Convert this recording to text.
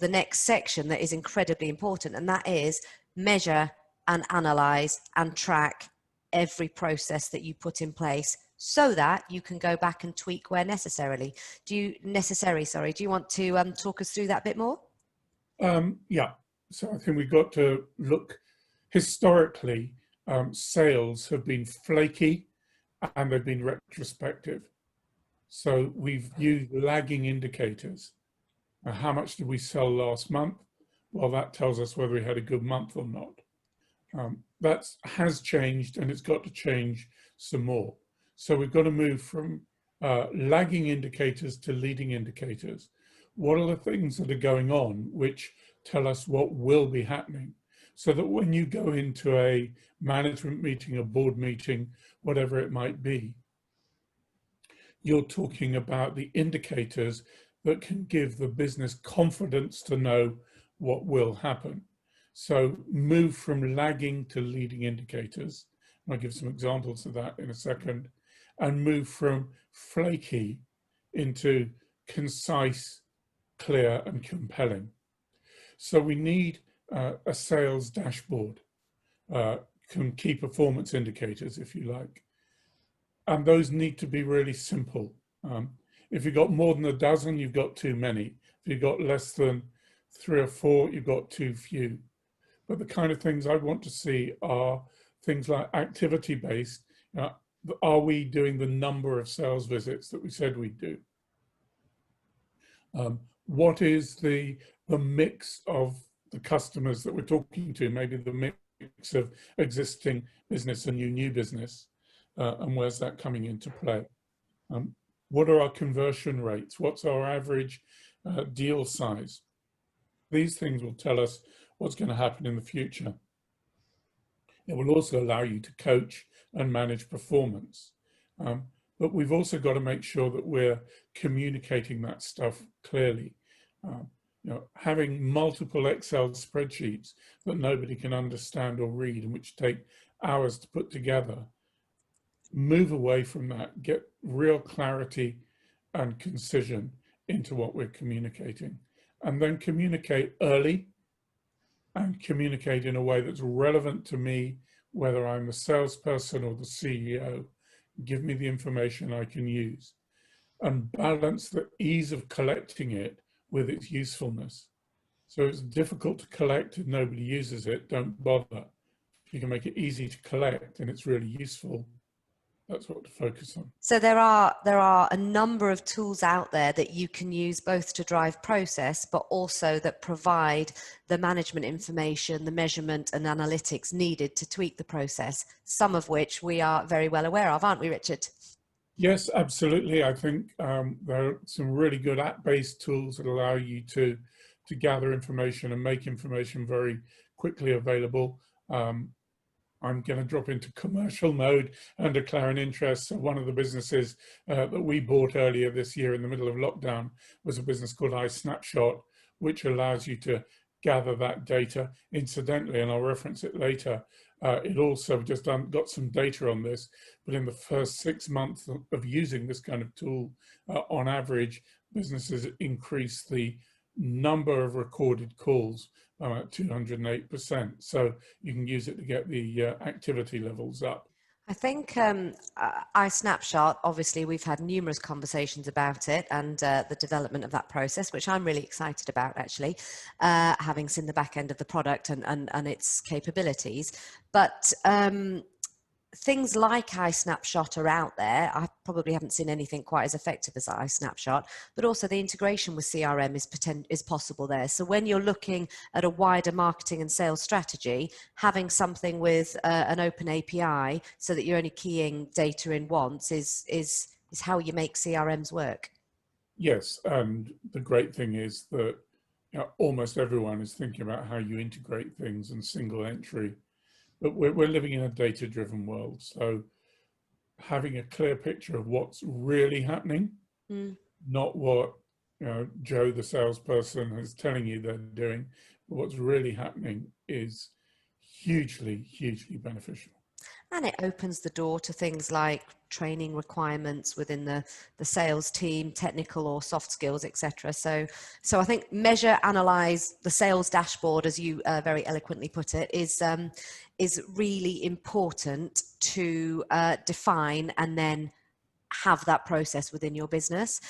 the next section that is incredibly important, and that is measure and analyze and track every process that you put in place so that you can go back and tweak where necessary. Do you want to talk us through that a bit more? Yeah, so I think we've got to look historically. Sales have been flaky and they've been retrospective. So we've used lagging indicators. How much did we sell last month? Well, that tells us whether we had a good month or not. That has changed, and it's got to change some more. So we've got to move from lagging indicators to leading indicators. What are the things that are going on which tell us what will be happening? So that when you go into a management meeting, a board meeting, whatever it might be, you're talking about the indicators that can give the business confidence to know what will happen. So move from lagging to leading indicators. I'll give some examples of that in a second. And move from flaky into concise, clear, and compelling. So we need a sales dashboard, key performance indicators, if you like. And those need to be really simple. If you've got more than a dozen, you've got too many. If you've got less than 3 or 4, you've got too few. But the kind of things I want to see are things like activity-based. Are we doing the number of sales visits that we said we'd do? What is the mix of the customers that we're talking to? Maybe the mix of existing business and new business, and where's that coming into play? What are our conversion rates? What's our average deal size? These things will tell us what's going to happen in the future. It will also allow you to coach and manage performance. But we've also got to make sure that we're communicating that stuff clearly. Having multiple Excel spreadsheets that nobody can understand or read and which take hours to put together, move away from that, get real clarity and concision into what we're communicating, and then communicate early and communicate in a way that's relevant to me, whether I'm the salesperson or the CEO. Give me the information I can use, and balance the ease of collecting it with its usefulness. So it's difficult to collect if nobody uses it, don't bother. If you can make it easy to collect and it's really useful, that's what to focus on. So there are a number of tools out there that you can use both to drive process, but also that provide the management information, the measurement and analytics needed to tweak the process, some of which we are very well aware of, aren't we, Richard? Yes, absolutely. I think there are some really good app-based tools that allow you to gather information and make information very quickly available. I'm going to drop into commercial mode and declare an interest. So one of the businesses that we bought earlier this year in the middle of lockdown was a business called iSnapshot, which allows you to gather that data. Incidentally, and I'll reference it later, it also just got some data on this, but in the first 6 months of using this kind of tool, on average, businesses increase the number of recorded calls at 208%. So you can use it to get the activity levels up. I think iSnapshot, obviously we've had numerous conversations about it and the development of that process, which I'm really excited about actually, having seen the back end of the product and its capabilities. But things like iSnapshot are out there. I probably haven't seen anything quite as effective as iSnapshot, but also the integration with CRM is possible there. So when you're looking at a wider marketing and sales strategy, having something with an open API so that you're only keying data in once is how you make CRMs work. Yes, and the great thing is that almost everyone is thinking about how you integrate things and single entry. But we're living in a data-driven world, so having a clear picture of what's really happening, not what Joe, the salesperson, is telling you they're doing, but what's really happening is hugely, hugely beneficial. And it opens the door to things like training requirements within the sales team, technical or soft skills, etc. So I think measure, analyze, the sales dashboard, as you very eloquently put it, is really important to define and then have that process within your business.